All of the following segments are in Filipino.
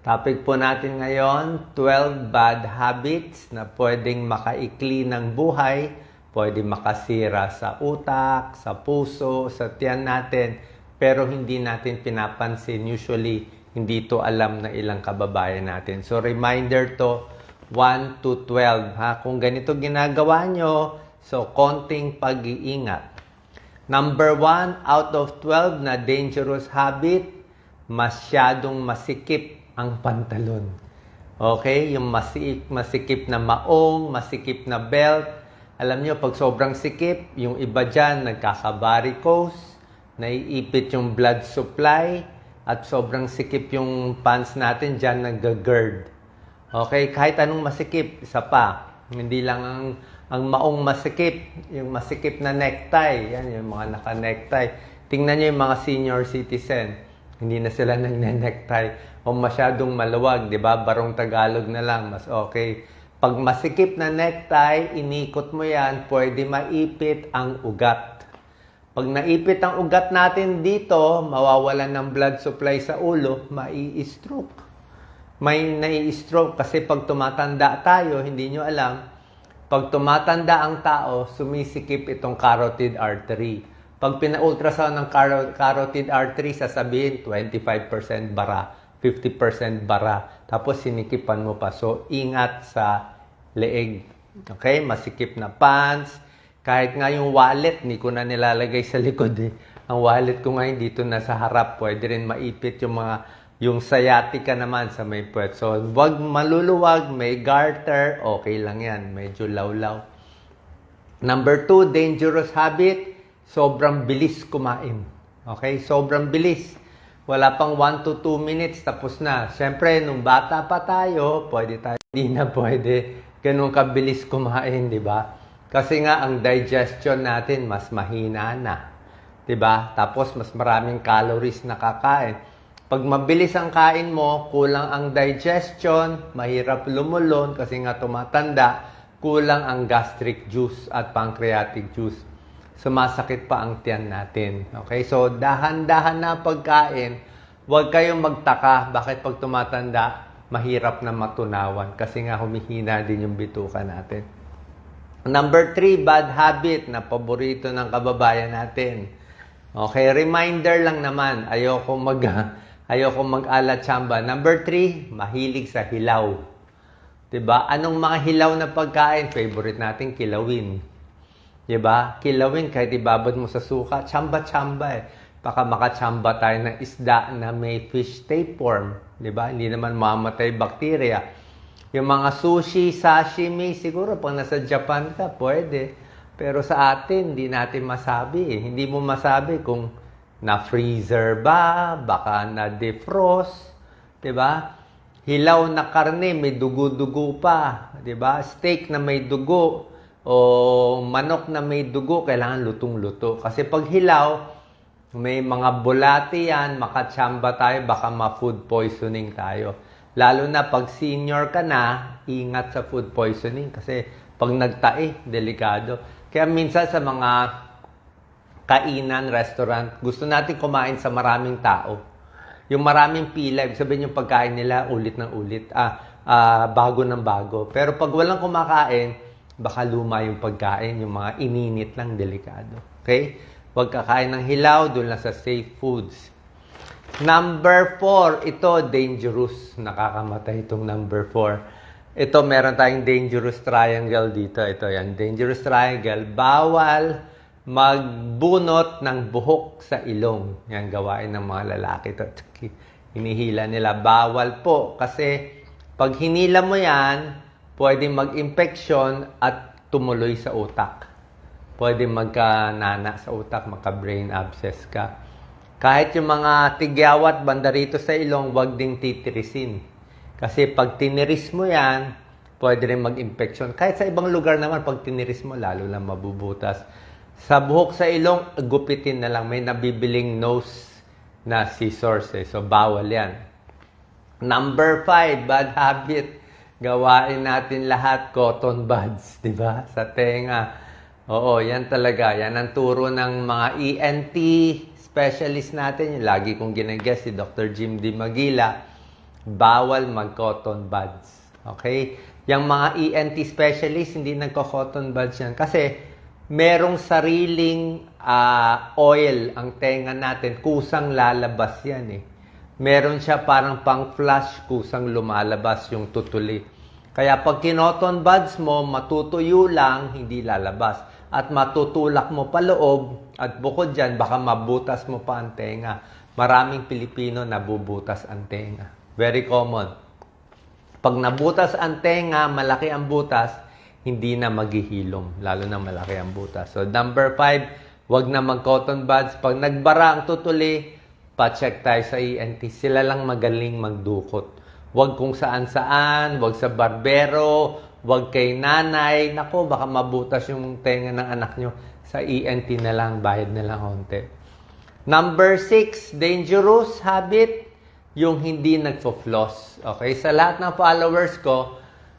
Topic po natin ngayon, 12 bad habits na pwedeng makaikli ng buhay, pwedeng makasira sa utak, sa puso, sa tiyan natin, pero hindi natin pinapansin. Usually, hindi to alam na ilang kababayan natin. So, reminder to, 1 to 12. Ha? Kung ganito ginagawa nyo, so, konting pag-iingat. Number 1, out of 12 na dangerous habit, masyadong masikip ang pantalon. Okay? Yung masikip na maong, masikip na belt. Alam nyo, pag sobrang sikip, yung iba dyan nagkaka-varicose, naiipit yung blood supply, at sobrang sikip yung pants natin dyan nag-GERD. Okay? Kahit anong masikip, isa pa. Hindi lang ang maong masikip, yung masikip na necktie. Yan, yung mga naka-necktie. Tingnan nyo yung mga senior citizen. Hindi na sila nagne-necktie o masyadong maluwag, di ba? Barong Tagalog na lang, mas okay. Pag masikip na necktie, inikot mo yan, pwede maipit ang ugat. Pag naipit ang ugat natin dito, mawawalan ng blood supply sa ulo, mai-stroke. May nai-stroke kasi pag tumatanda tayo, hindi nyo alam, pag tumatanda ang tao, sumisikip itong carotid artery. Pag pina-ultrasound ng carotid artery, sasabihin 25% bara, 50% bara. Tapos sinikipan mo pa. So, ingat sa leeg. Okay? Masikip na pants. Kahit nga yung wallet, hindi ko na nilalagay sa likod eh. Ang wallet ko ngayon dito na sa harap. Pwede rin maipit yung sciatica naman sa may puwet. So, wag maluluwag, may garter, okay lang yan. Medyo lawlaw. Number 2, dangerous habit. Sobrang bilis kumain. Okay? Sobrang bilis. Wala pang 1 to 2 minutes, tapos na. Siyempre, nung bata pa tayo, pwede tayo. Hindi na pwede ganun kabilis kumain, di ba? Kasi nga, ang digestion natin mas mahina na. Di ba? Tapos, mas maraming calories na kakain. Pag mabilis ang kain mo, kulang ang digestion, mahirap lumulon kasi nga tumatanda, kulang ang gastric juice at pancreatic juice. Sumasakit pa ang tiyan natin. Okay? So, dahan-dahan na pagkain. Huwag kayong magtaka bakit pag tumatanda, mahirap na matunawan. Kasi nga humihina din yung bituka natin. Number 3, bad habit na paborito ng kababayan natin. Okay? Reminder lang naman. Ayoko mag-ala tsamba. Number 3, mahilig sa hilaw. Diba? Anong mga hilaw na pagkain? Favorite natin, kilawin. Diba? Kilawin, kahit ibabad mo sa suka, tsamba-tsamba eh. Baka makatsamba tayo ng isda na may fish tapeworm. Diba? Hindi naman mamatay bacteria. Yung mga sushi, sashimi, siguro pag nasa Japan ka, pwede. Pero sa atin, hindi natin masabi eh. Hindi mo masabi kung na-freezer ba, baka na-defrost. Diba? Hilaw na karne, may dugo-dugo pa. Diba? Steak na may dugo. O manok na may dugo, kailangan lutong-luto. Kasi pag hilaw, may mga bulati yan, makatsamba tayo, baka ma-food poisoning tayo. Lalo na pag senior ka na, ingat sa food poisoning. Kasi pag nagtae, delikado. Kaya minsan sa mga kainan, restaurant, gusto natin kumain sa maraming tao. Yung maraming pila, ibig sabihin yung pagkain nila, ulit ng ulit, bago ng bago. Pero pag walang kumakain, baka luma yung pagkain, yung mga ininit lang, delikado. Okay? Huwag kakain ng hilaw, doon lang sa safe foods. Number 4, ito dangerous. Nakakamatay itong number 4. Ito, meron tayong dangerous triangle dito. Ito yan, dangerous triangle. Bawal magbunot ng buhok sa ilong. Yan, gawain ng mga lalaki. Ito, hinihila nila. Bawal po. Kasi pag hinila mo yan, pwede mag-infection at tumuloy sa utak. Pwede magka-nana sa utak, magka-brain abscess ka. Kahit yung mga tigyawat banda rito sa ilong, wag ding titirisin. Kasi pag tiniris mo yan, pwede rin mag-infection. Kahit sa ibang lugar naman, pag tiniris mo, lalo lang mabubutas. Sa buhok sa ilong, gupitin na lang. May nabibiling nose na scissors eh. So, bawal yan. Number 5, bad habit. Gawain natin lahat cotton buds, di ba? Sa tenga. Oo, yan talaga. Yan ang turo ng mga ENT specialist natin. Yung lagi kong ginagess si Dr. Jim D. Magila. bawal mag-cotton buds. Okay? Yung mga ENT specialist, hindi nagko-cotton buds yan. Kasi merong sariling oil ang tenga natin. Kusang lalabas yan eh. Meron siya parang pang-flush, kusang lumalabas yung tutuli. Kaya pag kinoton buds mo, matutuyo lang, hindi lalabas. At matutulak mo pa loob, at bukod dyan, baka mabutas mo pa ang tenga. Maraming Pilipino nabubutas ang tenga. Very common. Pag nabutas ang tenga, malaki ang butas, hindi na maghihilom, lalo na malaki ang butas. So, number 5, wag na mag-cotton buds. Pag nagbara ang tutuli, pa-check tayo sa ENT. Sila lang magaling magdukot. Wag kung saan-saan, wag sa barbero, wag kay nanay. Nako, baka mabutas yung tenga ng anak nyo. Sa ENT na lang, bayad na lang konti. Number 6, dangerous habit, yung hindi nagfo-floss. Okay? Sa lahat ng followers ko,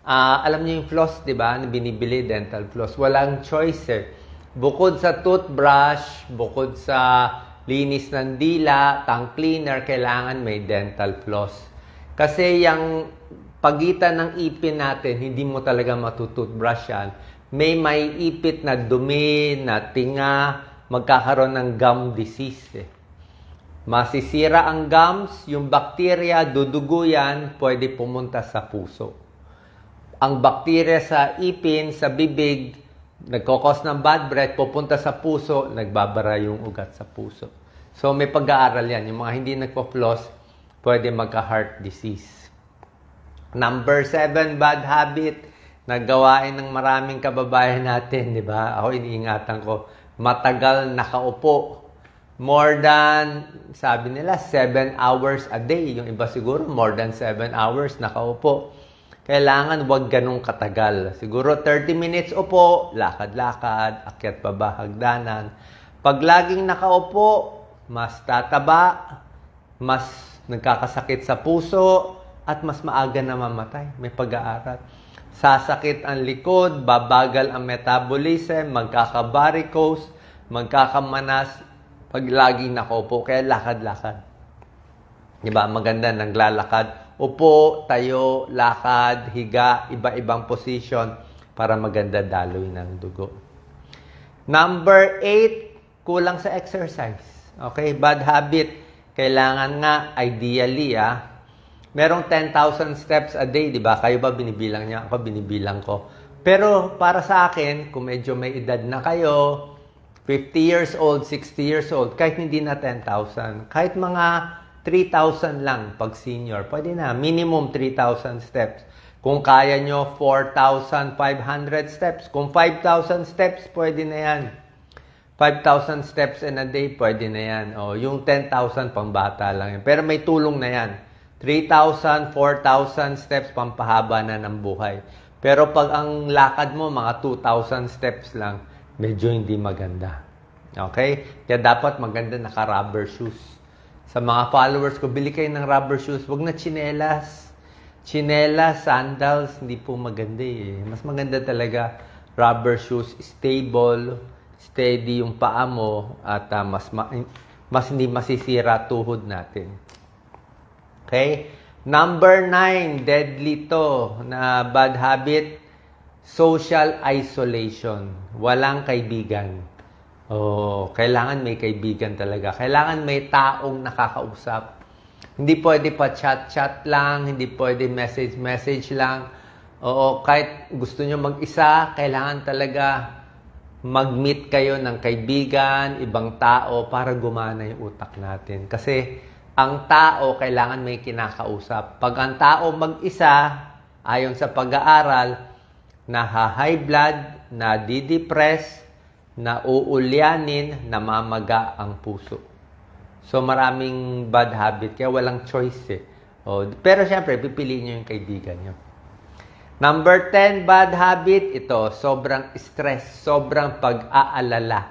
alam niyo yung floss, di ba? Binibili, dental floss. Walang choice eh. Bukod sa toothbrush, bukod sa linis ng dila, tongue cleaner, kailangan may dental floss. Kasi yung pagitan ng ipin natin, hindi mo talaga matutoothbrush yan. May ipit na dumi, na tinga, magkakaroon ng gum disease eh. Masisira ang gums, yung bacteria, dudugo yan, pwede pumunta sa puso. Ang bacteria sa ipin, sa bibig, nagkokos ng bad breath, pupunta sa puso, nagbabara yung ugat sa puso. So may pag-aaral yan. Yung mga hindi nagpo-floss, pwede magka-heart disease. Number 7, bad habit, nagawain ng maraming kababayan natin, di ba? Ako iniingatan ko, matagal nakaupo. More than, sabi nila, 7 hours a day. Yung iba siguro, more than 7 hours nakaupo. Kailangan wag ganun katagal. Siguro 30 minutes upo, lakad-lakad, akyat pa ba, hagdanan. Pag laging nakaupo, mas tataba, mas nagkakasakit sa puso, at mas maaga na mamatay. May pag-aaral. Sasakit ang likod, babagal ang metabolism, magkaka-varicose, magkakamanas, pag laging nakaupo. Kaya lakad-lakad. Diba? Maganda naglalakad. Upo, tayo, lakad, higa, iba-ibang position para maganda daloy ng dugo. Number 8, kulang sa exercise. Okay? Bad habit. Kailangan nga, ideally, merong 10,000 steps a day, di ba? Kayo ba binibilang niya? Ako binibilang ko. Pero para sa akin, kung medyo may edad na kayo, 50 years old, 60 years old, kahit hindi na 10,000, kahit mga 3,000 lang pag senior, pwede na. Minimum 3,000 steps. Kung kaya nyo, 4,500 steps. Kung 5,000 steps, pwede na yan. 5,000 steps in a day, pwede na yan. O, yung 10,000, pang bata lang yan. Pero may tulong na yan. 3,000, 4,000 steps, pampahaba na ng buhay. Pero pag ang lakad mo, mga 2,000 steps lang, medyo hindi maganda. Okay? Kaya dapat maganda naka-rubber shoes. Sa mga followers ko, bili kayo ng rubber shoes. Huwag na tsinelas. Tsinelas, sandals, hindi po maganda eh. Mas maganda talaga rubber shoes, stable, steady yung paa mo, at mas hindi masisira tuhod natin. Okay? Number 9, deadly to na bad habit, social isolation. Walang kaibigan. Kailangan may kaibigan talaga. Kailangan may taong nakakausap. Hindi pwede pa chat-chat lang, hindi pwede message-message lang. Kahit gusto nyo mag-isa, kailangan talaga mag-meet kayo ng kaibigan, ibang tao, para gumana yung utak natin. Kasi ang tao, kailangan may kinakausap. Pag ang tao mag-isa, ayon sa pag-aaral, high blood, nadidepress, nauulyanin, namamaga ang puso. So maraming bad habit, kaya walang choice eh. Pero syempre, pipiliin nyo yung kaibigan nyo. Number 10, bad habit, ito, sobrang stress, sobrang pag-aalala.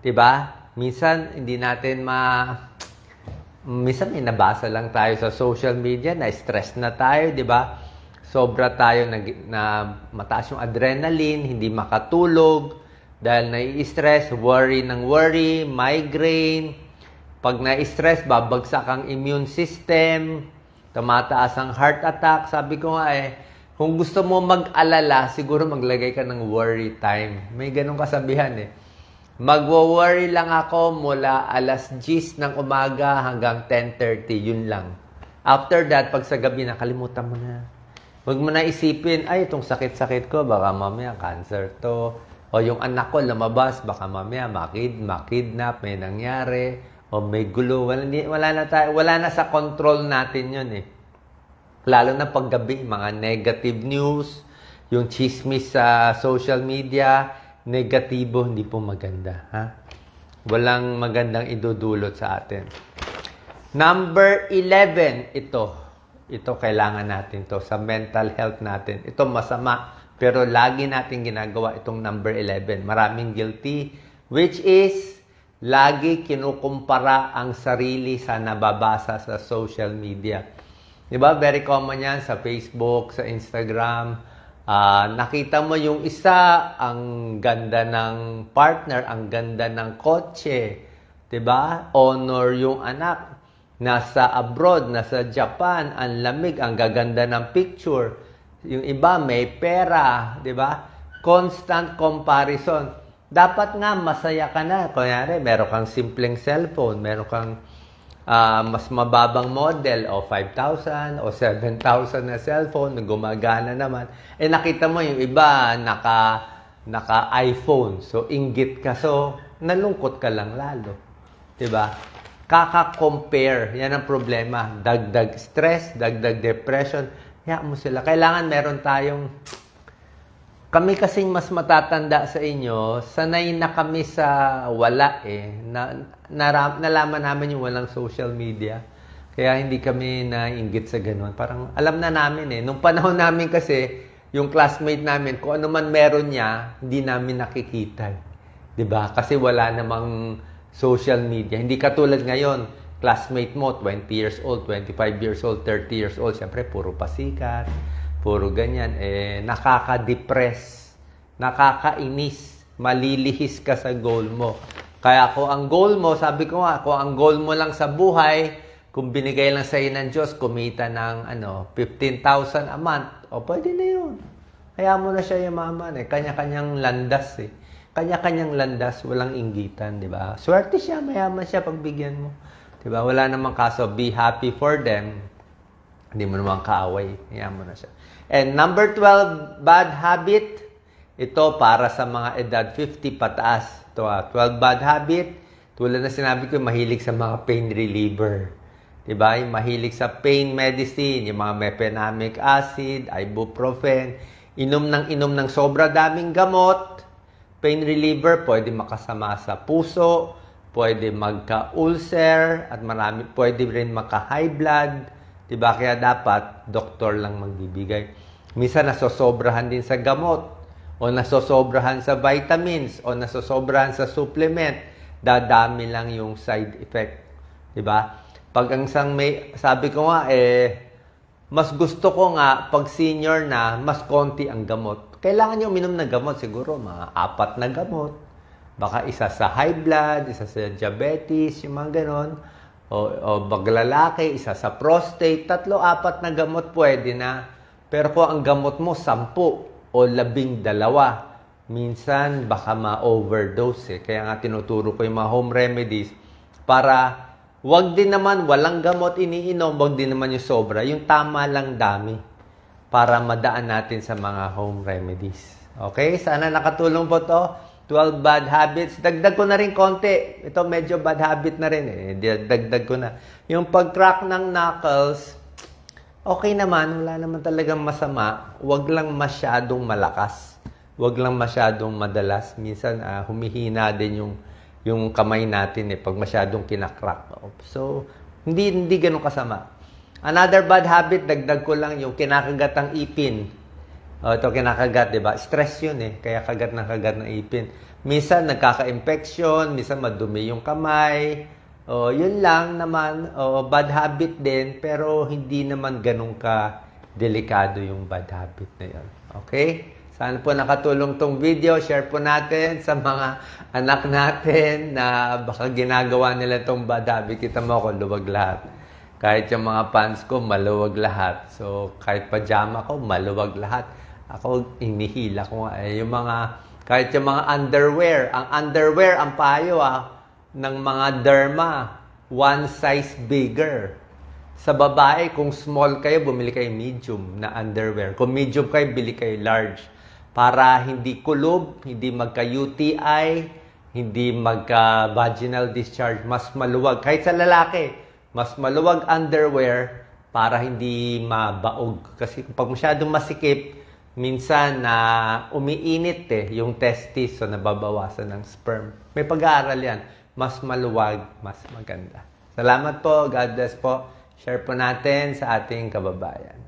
Diba? Minsan, hindi natin minsan may nabasa lang tayo sa social media, na-stress na tayo, di ba? Sobra tayo na mataas yung adrenaline, hindi makatulog, dahil nai-stress, worry ng worry, migraine. Pag na-stress, babagsak ang immune system, tumataas ang heart attack. Sabi ko nga kung gusto mo mag-alala, siguro maglagay ka ng worry time. May ganong kasabihan Magwo-worry lang ako mula alas 10 ng umaga hanggang 10:30. Yun lang. After that, pag sa gabi, nakalimutan mo na. Huwag mo na isipin, ay, itong sakit-sakit ko, baka mamaya cancer to. O yung anak ko lumabas, baka mamaya makidnap, may nangyari. O may gulo. Wala na sa control natin yun Lalo na paggabi, mga negative news, yung chismis sa social media, negatibo, hindi po maganda. Walang magandang idudulot sa atin. Number 11, ito. Ito, kailangan natin to sa mental health natin. Ito masama, pero lagi natin ginagawa itong number 11. Maraming guilty, which is, lagi kinukumpara ang sarili sa nababasa sa social media. Diba? Very common yan sa Facebook, sa Instagram. Nakita mo yung isa, ang ganda ng partner, ang ganda ng kotse. Diba? Honor yung anak. Nasa abroad, nasa Japan, ang lamig, ang gaganda ng picture. Yung iba may pera. Diba? Constant comparison. Dapat nga masaya ka na. Kunyari, meron kang simpleng cellphone, meron kang mas mababang model o 5,000 o 7,000 na cellphone na gumagana naman. Nakita mo yung iba naka iPhone. So, inggit ka. So, nalungkot ka lang lalo. Diba? Kaka-compare. Yan ang problema. Dagdag stress, dagdag depression. Hayaan mo sila. Kailangan meron tayong... Kami kasing mas matatanda sa inyo, sanay na kami sa wala nalaman namin yung walang social media. Kaya hindi kami nainggit sa ganun. Parang alam na namin Nung panahon namin kasi, yung classmate namin, kung ano man meron niya, hindi namin nakikita. Diba? Kasi wala namang social media. Hindi katulad ngayon, classmate mo, 20 years old, 25 years old, 30 years old, siyempre puro pasikat. Puro ganyan, nakaka-depress, nakakainis, malilihis ka sa goal mo. Kaya kung ang goal mo, sabi ko nga, kung ang goal mo lang sa buhay, kung binigay lang sa'yo ng Diyos, kumita ng 15,000 a month, pwede na yun. Kaya mo na siya yumaman Kanya-kanyang landas Kanya-kanyang landas, walang inggitan, di ba? Swerte siya, mayaman siya pagbigyan mo. Di ba? Wala namang kaso, be happy for them. Hindi mo naman kaaway. Hayaan mo na siya. And number 12, bad habit. Ito para sa mga edad 50 pataas. Ito 12 bad habit. Tulad na sinabi ko, mahilig sa mga pain reliever. Diba? Yung mahilig sa pain medicine, yung mga mefenamic acid, ibuprofen. Inom ng sobra daming gamot. Pain reliever, pwede makasama sa puso, pwede magka-ulcer, at pwede rin maka-high blood. Diba? Kaya dapat, doktor lang magbibigay. Minsan, nasosobrahan din sa gamot, o nasosobrahan sa vitamins, o nasosobrahan sa supplement, dadami lang yung side effect. Diba? Pag ang sabi ko nga, mas gusto ko nga, pag senior na, mas konti ang gamot. Kailangan nyo uminom ng gamot, siguro, mga 4 na gamot. Baka isa sa high blood, isa sa diabetes, yung mga ganon. O baglalaki, isa sa prostate, 3-4 na gamot pwede na. Pero kung ang gamot mo 10 o 12, minsan baka ma-overdose Kaya nga tinuturo ko yung mga home remedies para wag din naman walang gamot iniinom, wag din naman yung sobra, yung tama lang dami para madaan natin sa mga home remedies. Okay? Sana nakatulong po to. 12 bad habits. Dagdag ko na rin konti. Ito medyo bad habit na rin Dagdag ko na. Yung pag-crack ng knuckles, okay naman. Wala naman talagang masama. Huwag lang masyadong malakas. Huwag lang masyadong madalas. Minsan humihina din yung kamay natin pag masyadong kinakrak. So, hindi ganun kasama. Another bad habit, dagdag ko lang yung kinakagat ang ipin. Ito kinakagat, di ba? Stress yun Kaya kagat ng ipin. Minsan nagkaka-infection, minsan madumi yung kamay. Yun lang naman. Bad habit din, pero hindi naman ganun ka delikado yung bad habit na yun. Okay? Sana po nakatulong tong video. Share po natin sa mga anak natin na baka ginagawa nila tong bad habit. Kita mo ako, luwag lahat. Kahit yung mga pants ko, maluwag lahat. So, kahit pajama ko, maluwag lahat. Ako, inihila ko nga. Yung mga, kahit yung mga underwear. Ang underwear, ang payo ng mga derma, one size bigger. Sa babae, kung small kayo, bumili kayo medium na underwear. Kung medium kayo, bili kayo large. Para hindi kulob, hindi magka-UTI, hindi magka-vaginal discharge, mas maluwag. Kahit sa lalaki, mas maluwag underwear para hindi mabaog. Kasi pag masyadong masikip, minsan na umiinit yung testis, so nababawasan ng sperm. May pag-aaral yan. Mas maluwag, mas maganda. Salamat po. God bless po. Share po natin sa ating kababayan.